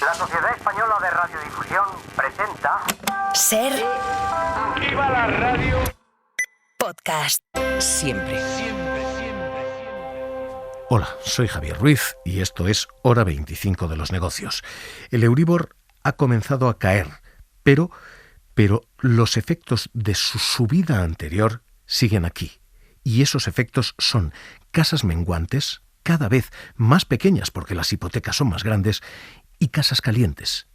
La Sociedad Española de Radiodifusión presenta... Ser... ¡Viva la radio! Podcast. Siempre. Hola, soy Javier Ruiz y esto es Hora 25 de los negocios. El Euribor ha comenzado a caer, pero los efectos de su subida anterior siguen aquí. Y esos efectos son casas menguantes, cada vez más pequeñas porque las hipotecas son más grandes, y casas calientes.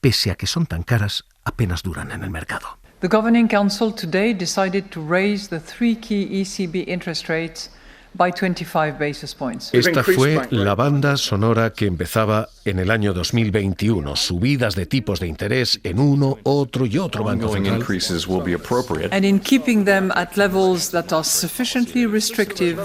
Pese a que son tan caras, apenas duran en el mercado. The Governing Council today decided to raise the three key ECB interest rates by 25 basis points. Esta fue la banda sonora que empezaba en el año 2021. Subidas de tipos de interés en uno, otro y otro banco central. And in keeping them at levels that are sufficiently restrictive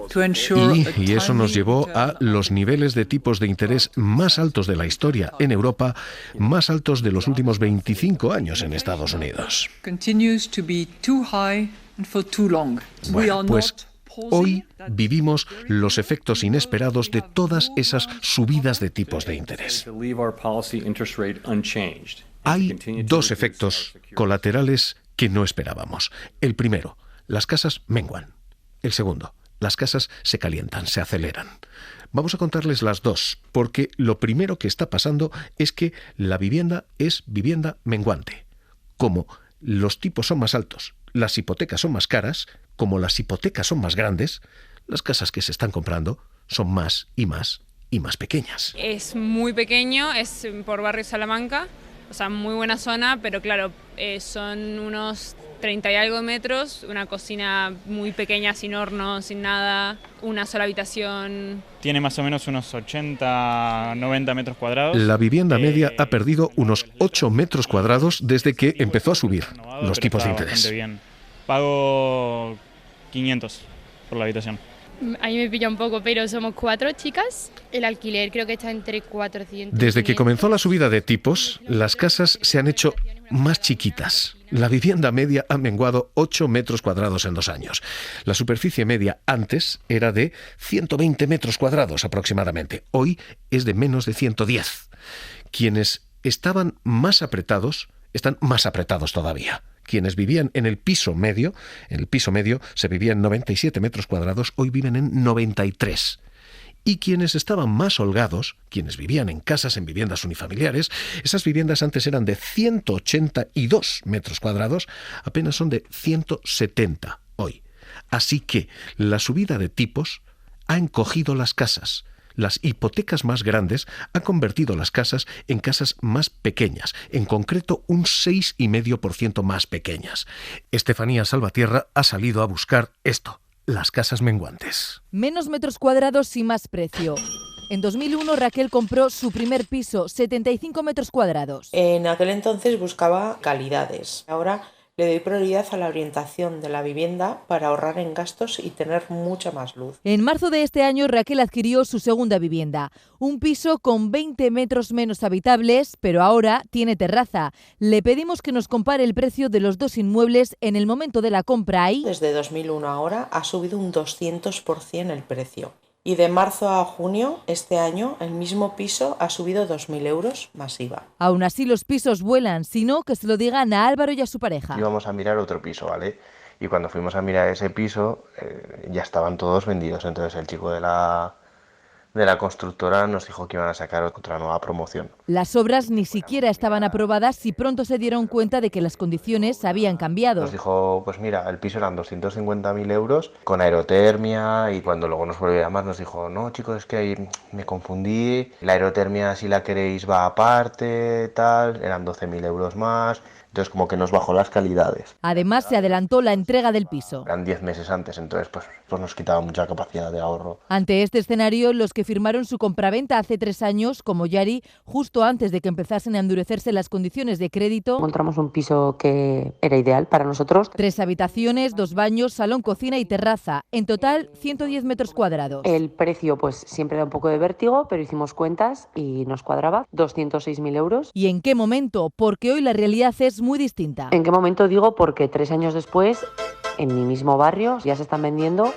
to ensure Y eso nos llevó a los niveles de tipos de interés más altos de la historia en Europa, más altos de los últimos 25 años en Estados Unidos. continues to be too high and for too long. We Bueno, are pues not hoy vivimos los efectos inesperados de todas esas subidas de tipos de interés. Hay dos efectos colaterales que no esperábamos. El primero, las casas menguan. El segundo, las casas se calientan, se aceleran. Vamos a contarles las dos, porque lo primero que está pasando es que la vivienda es vivienda menguante. Como los tipos son más altos, las hipotecas son más caras, como las hipotecas son más grandes, las casas que se están comprando son más y más y más pequeñas. Es muy pequeño, es por barrio Salamanca, o sea, muy buena zona, pero claro, son unos 30 y algo metros, una cocina muy pequeña, sin horno, sin nada, una sola habitación. Tiene más o menos unos 80, 90 metros cuadrados. La vivienda media ha perdido unos 8 metros cuadrados desde que empezó a subir los tipos de interés. Bien. Pago 500 por la habitación. A mí me pilla un poco, pero somos 4 chicas. El alquiler creo que está entre 400. Desde que 500. comenzó la subida de tipos, las casas se han hecho más chiquitas. La vivienda media ha menguado 8 metros cuadrados en 2 años. La superficie media antes era de 120 metros cuadrados aproximadamente. Hoy es de menos de 110. Quienes estaban más apretados están más apretados todavía. Quienes vivían en el piso medio se vivía en 97 metros cuadrados, hoy viven en 93. Y quienes estaban más holgados, quienes vivían en casas, en viviendas unifamiliares, esas viviendas antes eran de 182 metros cuadrados, apenas son de 170 hoy. Así que la subida de tipos ha encogido las casas. Las hipotecas más grandes han convertido las casas en casas más pequeñas, en concreto un 6,5% más pequeñas. Estefanía Salvatierra ha salido a buscar esto, las casas menguantes. Menos metros cuadrados y más precio. En 2001 Raquel compró su primer piso, 75 metros cuadrados. En aquel entonces buscaba calidades. Ahora le doy prioridad a la orientación de la vivienda para ahorrar en gastos y tener mucha más luz. En marzo de este año Raquel adquirió su segunda vivienda, un piso con 20 metros menos habitables, pero ahora tiene terraza. Le pedimos que nos compare el precio de los dos inmuebles en el momento de la compra y... Desde 2001 a ahora ha subido un 200% el precio. Y de marzo a junio, este año, el mismo piso ha subido 2.000 euros más IVA. Aún así los pisos vuelan, sino que se lo digan a Álvaro y a su pareja. Íbamos a mirar otro piso, ¿vale? Y cuando fuimos a mirar ese piso, ya estaban todos vendidos. Entonces el chico de la constructora nos dijo que iban a sacar otra nueva promoción. Las obras ni siquiera estaban aprobadas y pronto se dieron cuenta de que las condiciones habían cambiado. Nos dijo, pues mira, el piso eran 250.000 euros con aerotermia, y cuando luego nos volvió a llamar nos dijo, no chicos, es que ahí me confundí, la aerotermia si la queréis va aparte, tal, eran 12.000 euros más. Entonces como que nos bajó las calidades. Además se adelantó la entrega del piso. Eran 10 meses antes, entonces pues nos quitaba mucha capacidad de ahorro. Ante este escenario, los que firmaron su compraventa hace 3 años, como Yari, justo antes de que empezasen a endurecerse las condiciones de crédito, encontramos un piso que era ideal para nosotros. 3 habitaciones, 2 baños, salón, cocina y terraza. En total, 110 metros cuadrados. El precio pues siempre da un poco de vértigo, pero hicimos cuentas y nos cuadraba 206.000 euros. ¿Y en qué momento? Porque hoy la realidad es muy distinta. ¿En qué momento? Digo porque 3 años después, en mi mismo barrio, ya se están vendiendo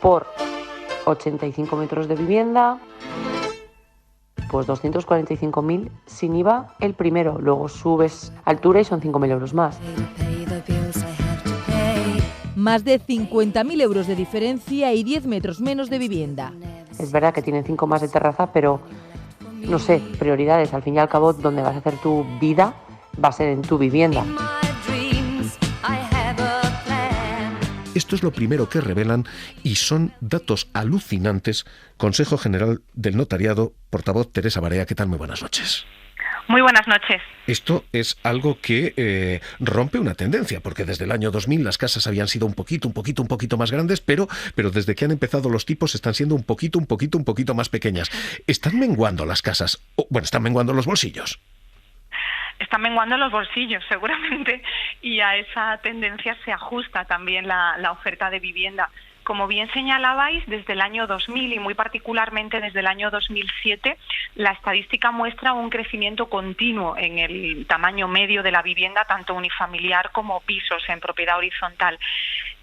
por 85 metros de vivienda. Pues 245.000 sin IVA el primero, luego subes altura y son 5.000 euros más. Más de 50.000 euros de diferencia y 10 metros menos de vivienda. Es verdad que tienen 5 más de terraza, pero no sé, prioridades. Al fin y al cabo, donde vas a hacer tu vida va a ser en tu vivienda. Esto es lo primero que revelan y son datos alucinantes. Consejo General del Notariado, portavoz Teresa Barea. ¿Qué tal? Muy buenas noches. Muy buenas noches. Esto es algo que rompe una tendencia, porque desde el año 2000 las casas habían sido un poquito más grandes, pero desde que han empezado los tipos están siendo un poquito más pequeñas. ¿Están menguando las casas? Bueno, ¿están menguando los bolsillos? Están menguando los bolsillos, seguramente, y a esa tendencia se ajusta también la oferta de vivienda. Como bien señalabais, desde el año 2000 y muy particularmente desde el año 2007, la estadística muestra un crecimiento continuo en el tamaño medio de la vivienda, tanto unifamiliar como pisos en propiedad horizontal.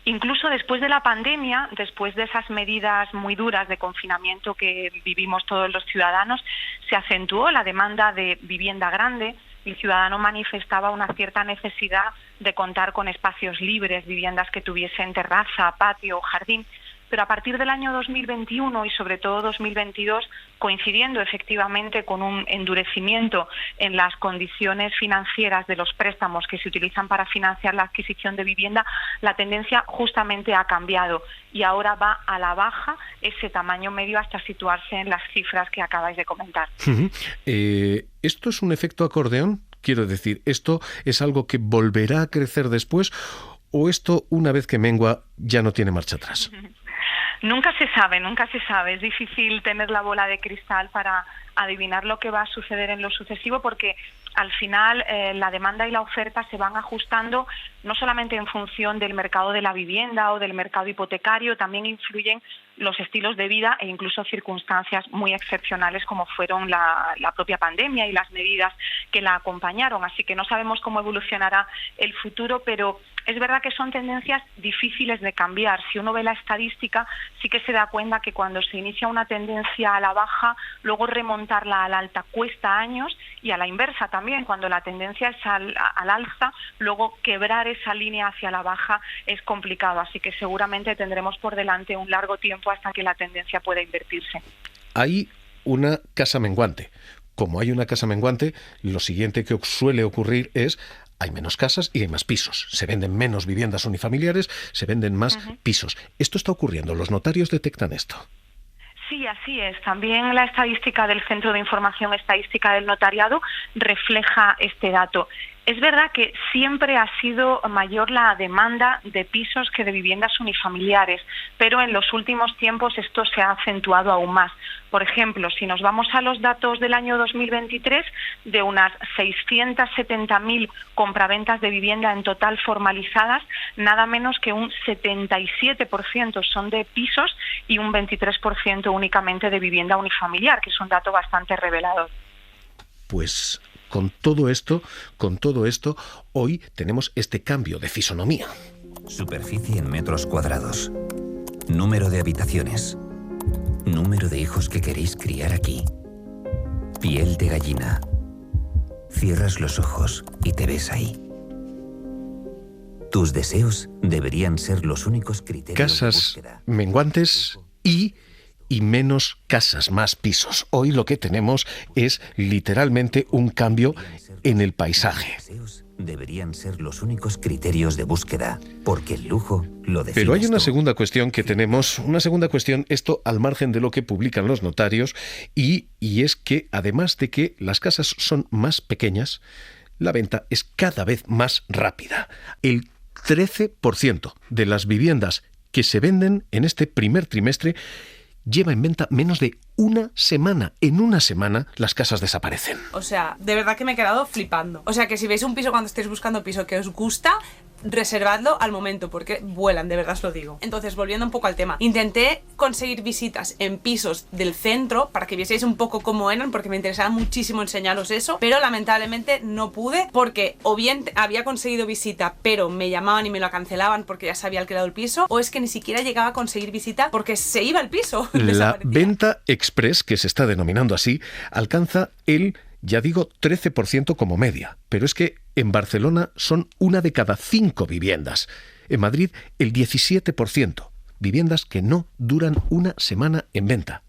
Incluso después de la pandemia, después de esas medidas muy duras de confinamiento que vivimos todos los ciudadanos, se acentuó la demanda de vivienda grande. El ciudadano manifestaba una cierta necesidad de contar con espacios libres, viviendas que tuviesen terraza, patio o jardín. Pero a partir del año 2021 y sobre todo 2022, coincidiendo efectivamente con un endurecimiento en las condiciones financieras de los préstamos que se utilizan para financiar la adquisición de vivienda, la tendencia justamente ha cambiado y ahora va a la baja ese tamaño medio hasta situarse en las cifras que acabáis de comentar. ¿Esto es un efecto acordeón? Quiero decir, ¿esto es algo que volverá a crecer después o esto, una vez que mengua, ya no tiene marcha atrás? Nunca se sabe. Es difícil tener la bola de cristal para adivinar lo que va a suceder en lo sucesivo porque al final la demanda y la oferta se van ajustando no solamente en función del mercado de la vivienda o del mercado hipotecario, también influyen los estilos de vida e incluso circunstancias muy excepcionales como fueron la propia pandemia y las medidas que la acompañaron. Así que no sabemos cómo evolucionará el futuro, pero es verdad que son tendencias difíciles de cambiar. Si uno ve la estadística, sí que se da cuenta que cuando se inicia una tendencia a la baja, luego remontarla al alta cuesta años y a la inversa también. Cuando la tendencia es al alza, luego quebrar esa línea hacia la baja es complicado. Así que seguramente tendremos por delante un largo tiempo hasta que la tendencia pueda invertirse. Hay una casa menguante. Como hay una casa menguante, lo siguiente que suele ocurrir es hay menos casas y hay más pisos. Se venden menos viviendas unifamiliares, se venden más pisos. ¿Esto está ocurriendo? ¿Los notarios detectan esto? Sí, así es. También la estadística del Centro de Información Estadística del Notariado refleja este dato. Es verdad que siempre ha sido mayor la demanda de pisos que de viviendas unifamiliares, pero en los últimos tiempos esto se ha acentuado aún más. Por ejemplo, si nos vamos a los datos del año 2023, de unas 670.000 compraventas de vivienda en total formalizadas, nada menos que un 77% son de pisos y un 23% únicamente de vivienda unifamiliar, que es un dato bastante revelador. Pues con todo esto, hoy tenemos este cambio de fisonomía. Superficie en metros cuadrados. Número de habitaciones. Número de hijos que queréis criar aquí. Piel de gallina. Cierras los ojos y te ves ahí. Tus deseos deberían ser los únicos criterios Casas de búsqueda. menguantes y menos casas, más pisos. Hoy lo que tenemos es literalmente un cambio en el paisaje. Deberían ser los únicos criterios de búsqueda, porque el lujo lo define. Pero hay una segunda cuestión que tenemos, esto al margen de lo que publican los notarios, y es que además de que las casas son más pequeñas, la venta es cada vez más rápida. El 13% de las viviendas que se venden en este primer trimestre lleva en venta menos de una semana. En una semana las casas desaparecen. O sea, de verdad que me he quedado flipando. O sea, que si veis un piso cuando estéis buscando piso que os gusta, reservadlo al momento porque vuelan, de verdad os lo digo. Entonces, volviendo un poco al tema, intenté conseguir visitas en pisos del centro para que vieseis un poco cómo eran, porque me interesaba muchísimo enseñaros eso, pero lamentablemente no pude, porque o bien había conseguido visita pero me llamaban y me lo cancelaban porque ya se había alquilado el piso, o es que ni siquiera llegaba a conseguir visita porque se iba el piso. La venta express, que se está denominando así, alcanza el, ya digo, 13% como media, pero es que en Barcelona son 1 de cada 5 viviendas. En Madrid, el 17%. Viviendas que no duran una semana en venta.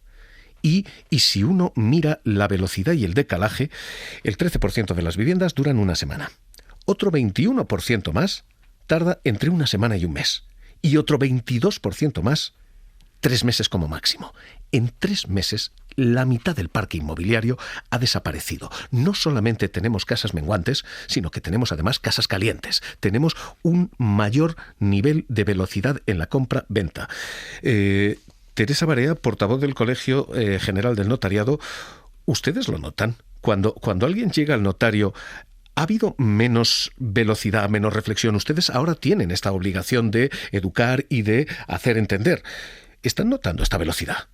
Y si uno mira la velocidad y el decalaje, el 13% de las viviendas duran una semana. Otro 21% más tarda entre una semana y un mes. Y otro 22% más, 3 meses como máximo. En 3 meses, la mitad del parque inmobiliario ha desaparecido. No solamente tenemos casas menguantes, sino que tenemos además casas calientes. Tenemos un mayor nivel de velocidad en la compra-venta. Teresa Barea, portavoz del Colegio General del Notariado, ¿ustedes lo notan? Cuando alguien llega al notario, ¿ha habido menos velocidad, menos reflexión? Ustedes ahora tienen esta obligación de educar y de hacer entender. ¿Están notando esta velocidad?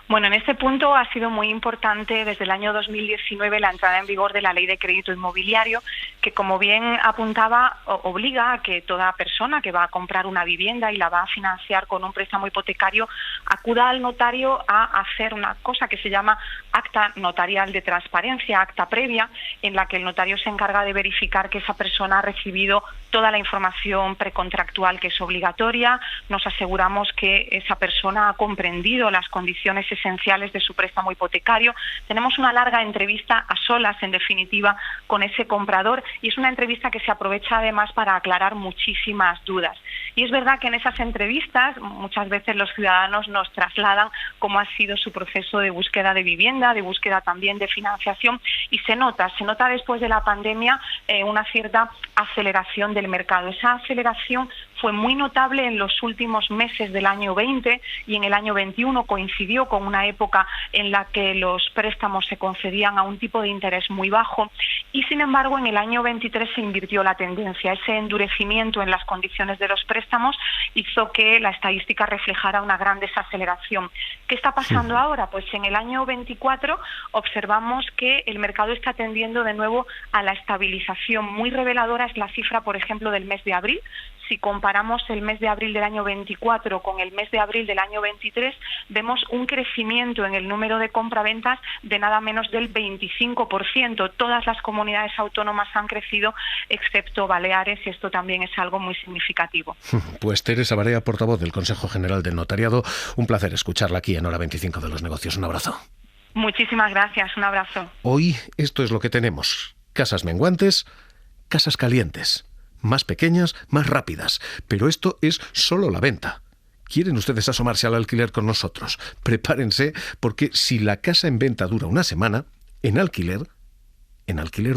Bueno, en este punto ha sido muy importante desde el año 2019 la entrada en vigor de la Ley de Crédito Inmobiliario, que, como bien apuntaba, obliga a que toda persona que va a comprar una vivienda y la va a financiar con un préstamo hipotecario acuda al notario a hacer una cosa que se llama acta notarial de transparencia, acta previa, en la que el notario se encarga de verificar que esa persona ha recibido toda la información precontractual que es obligatoria. Nos aseguramos que esa persona ha comprendido las condiciones esenciales de su préstamo hipotecario. Tenemos una larga entrevista a solas, en definitiva, con ese comprador, y es una entrevista que se aprovecha además para aclarar muchísimas dudas. Y es verdad que en esas entrevistas muchas veces los ciudadanos nos trasladan cómo ha sido su proceso de búsqueda de vivienda, de búsqueda también de financiación, y se nota después de la pandemia una cierta aceleración del mercado. Esa aceleración fue muy notable en los últimos meses del año 20 y en el año 21 coincidió con una época en la que los préstamos se concedían a un tipo de interés muy bajo, y sin embargo en el año 23 se invirtió la tendencia. Ese endurecimiento en las condiciones de los préstamos hizo que la estadística reflejara una gran desaceleración. ¿Qué está pasando ahora? Pues en el año 24 observamos que el mercado está tendiendo de nuevo a la estabilización. Muy reveladora es la cifra, por ejemplo, del mes de abril. Si comparamos el mes de abril del año 24 con el mes de abril del año 23, vemos un crecimiento en el número de compraventas de nada menos del 25%. Todas las comunidades autónomas han crecido, excepto Baleares, y esto también es algo muy significativo. Pues Teresa Barea, portavoz del Consejo General del Notariado, un placer escucharla aquí en Hora 25 de los Negocios. Un abrazo. Muchísimas gracias, un abrazo. Hoy esto es lo que tenemos. Casas menguantes, casas calientes. Más pequeñas, más rápidas. Pero esto es solo la venta. ¿Quieren ustedes asomarse al alquiler con nosotros? Prepárense, porque si la casa en venta dura una semana, en alquiler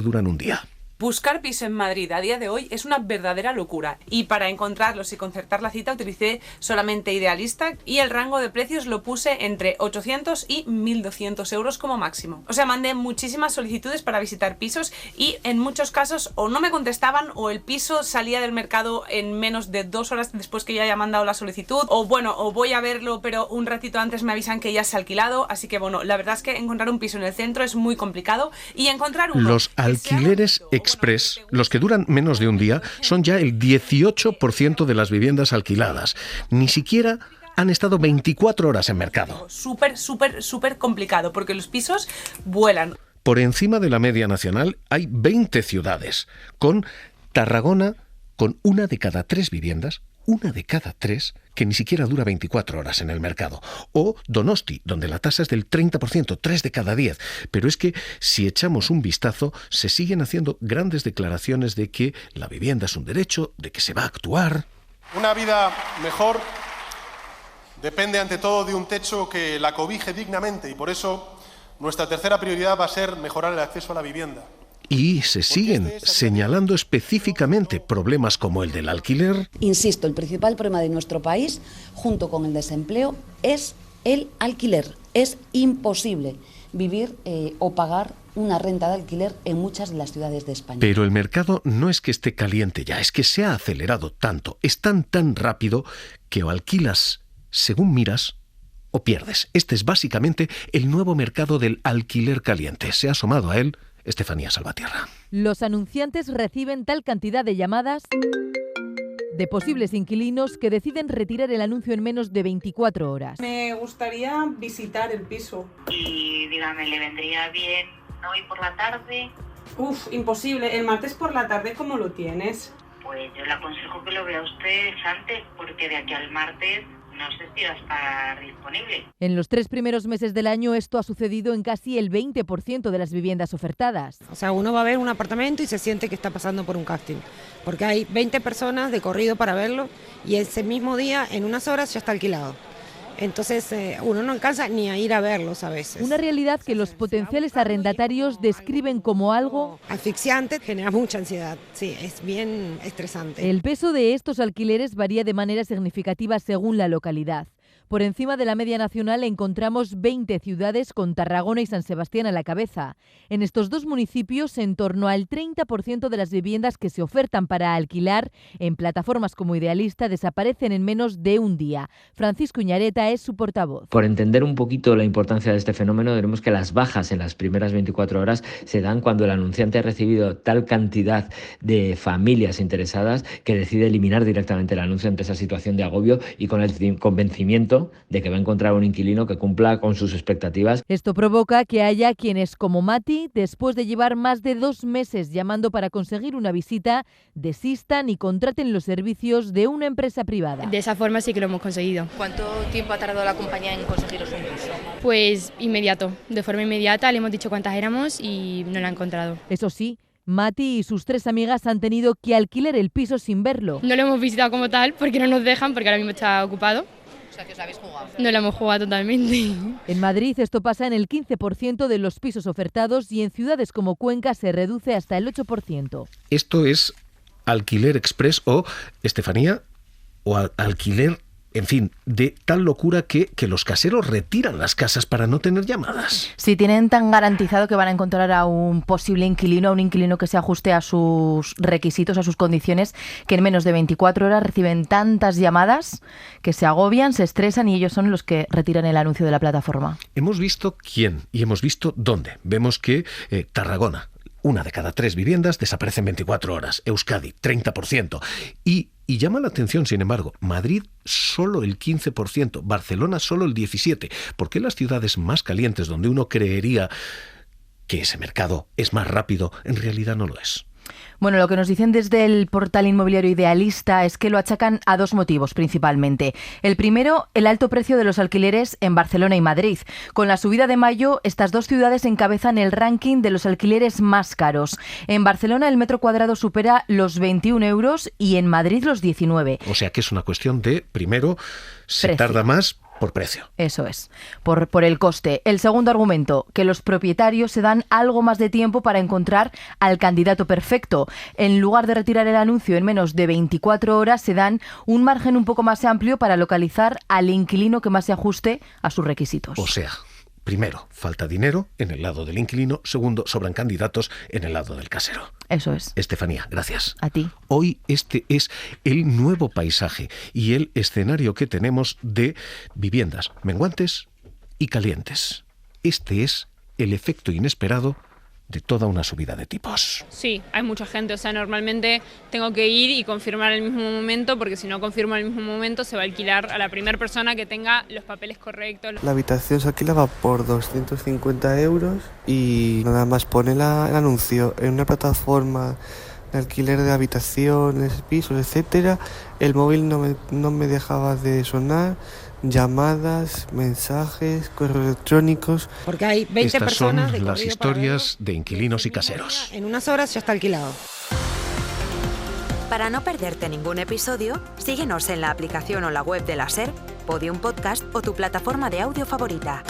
duran un día. Buscar piso en Madrid a día de hoy es una verdadera locura, y para encontrarlos y concertar la cita utilicé solamente Idealista, y el rango de precios lo puse entre 800 y 1.200 euros como máximo. O sea, mandé muchísimas solicitudes para visitar pisos y en muchos casos o no me contestaban o el piso salía del mercado en menos de 2 horas después que ya haya mandado la solicitud, o voy a verlo pero un ratito antes me avisan que ya se ha alquilado. Así que la verdad es que encontrar un piso en el centro es muy complicado, y encontrar los alquileres express, los que duran menos de un día, son ya el 18% de las viviendas alquiladas. Ni siquiera han estado 24 horas en mercado. Súper complicado, porque los pisos vuelan. Por encima de la media nacional hay 20 ciudades, con Tarragona con 1 de cada 3 viviendas, 1 de cada 3, que ni siquiera dura 24 horas en el mercado. O Donosti, donde la tasa es del 30%, 3 de cada 10. Pero es que si echamos un vistazo, se siguen haciendo grandes declaraciones de que la vivienda es un derecho, de que se va a actuar. Una vida mejor depende ante todo de un techo que la cobije dignamente, y por eso nuestra tercera prioridad va a ser mejorar el acceso a la vivienda. Y se siguen señalando específicamente problemas como el del alquiler. Insisto, el principal problema de nuestro país, junto con el desempleo, es el alquiler. Es imposible vivir o pagar una renta de alquiler en muchas de las ciudades de España. Pero el mercado no es que esté caliente ya, es que se ha acelerado tanto, es tan rápido que o alquilas según miras o pierdes. Este es básicamente el nuevo mercado del alquiler caliente. Se ha asomado a él Estefanía Salvatierra. Los anunciantes reciben tal cantidad de llamadas de posibles inquilinos que deciden retirar el anuncio en menos de 24 horas. Me gustaría visitar el piso. Y dígame, ¿le vendría bien hoy por la tarde? Imposible. El martes por la tarde, ¿cómo lo tienes? Pues yo le aconsejo que lo vea usted antes, porque de aquí al martes no sé si va a estar disponible. En los 3 primeros meses del año esto ha sucedido en casi el 20% de las viviendas ofertadas. O sea, uno va a ver un apartamento y se siente que está pasando por un casting, porque hay 20 personas de corrido para verlo y ese mismo día, en unas horas, ya está alquilado. Entonces uno no alcanza ni a ir a verlos a veces. Una realidad que los potenciales arrendatarios describen como algo asfixiante, genera mucha ansiedad. Sí, es bien estresante. El peso de estos alquileres varía de manera significativa según la localidad. Por encima de la media nacional encontramos 20 ciudades con Tarragona y San Sebastián a la cabeza. En estos dos municipios, en torno al 30% de las viviendas que se ofertan para alquilar en plataformas como Idealista desaparecen en menos de un día. Francisco Iñareta es su portavoz. Por entender un poquito la importancia de este fenómeno, veremos que las bajas en las primeras 24 horas se dan cuando el anunciante ha recibido tal cantidad de familias interesadas que decide eliminar directamente el anuncio ante esa situación de agobio y con el convencimiento de que va a encontrar un inquilino que cumpla con sus expectativas. Esto provoca que haya quienes, como Mati, después de llevar más de 2 meses llamando para conseguir una visita, desistan y contraten los servicios de una empresa privada. De esa forma sí que lo hemos conseguido. ¿Cuánto tiempo ha tardado la compañía en conseguiros un piso? Pues inmediato, de forma inmediata, le hemos dicho cuántas éramos y no la ha encontrado. Eso sí, Mati y sus 3 amigas han tenido que alquilar el piso sin verlo. No lo hemos visitado como tal porque no nos dejan, porque ahora mismo está ocupado. O sea, que os la habéis jugado. No la hemos jugado totalmente. En Madrid esto pasa en el 15% de los pisos ofertados y en ciudades como Cuenca se reduce hasta el 8%. Esto es alquiler express o, Estefanía, o alquiler, en fin, de tal locura que los caseros retiran las casas para no tener llamadas. Sí, tienen tan garantizado que van a encontrar a un posible inquilino, a un inquilino que se ajuste a sus requisitos, a sus condiciones, que en menos de 24 horas reciben tantas llamadas que se agobian, se estresan y ellos son los que retiran el anuncio de la plataforma. Hemos visto quién y hemos visto dónde. Vemos que Tarragona, 1 de cada 3 viviendas desaparece en 24 horas. Euskadi, 30%. Y llama la atención, sin embargo, Madrid solo el 15%, Barcelona solo el 17%. ¿Por qué las ciudades más calientes, donde uno creería que ese mercado es más rápido, en realidad no lo es? Bueno, lo que nos dicen desde el portal inmobiliario Idealista es que lo achacan a 2 motivos principalmente. El primero, el alto precio de los alquileres en Barcelona y Madrid. Con la subida de mayo, estas 2 ciudades encabezan el ranking de los alquileres más caros. En Barcelona el metro cuadrado supera los 21 euros y en Madrid los 19. O sea que es una cuestión de, primero, se tarda más por precio. Eso es, por el coste. El segundo argumento, que los propietarios se dan algo más de tiempo para encontrar al candidato perfecto. En lugar de retirar el anuncio en menos de 24 horas, se dan un margen un poco más amplio para localizar al inquilino que más se ajuste a sus requisitos. O sea, primero, falta dinero en el lado del inquilino. Segundo, sobran candidatos en el lado del casero. Eso es. Estefanía, gracias. A ti. Hoy este es el nuevo paisaje y el escenario que tenemos de viviendas menguantes y calientes. Este es el efecto inesperado de toda una subida de tipos. Sí, hay mucha gente, o sea, normalmente tengo que ir y confirmar al mismo momento, porque si no confirmo al mismo momento se va a alquilar a la primera persona que tenga los papeles correctos. La habitación se alquilaba por 250 euros y nada más pone el anuncio en una plataforma de alquiler de habitaciones, pisos, etcétera. El móvil no me dejaba de sonar. Llamadas, mensajes, correos electrónicos. Porque hay 20 Estas personas son las historias de inquilinos y caseros. En unas horas ya está alquilado. Para no perderte ningún episodio, síguenos en la aplicación o la web de la SER, Podium Podcast o tu plataforma de audio favorita.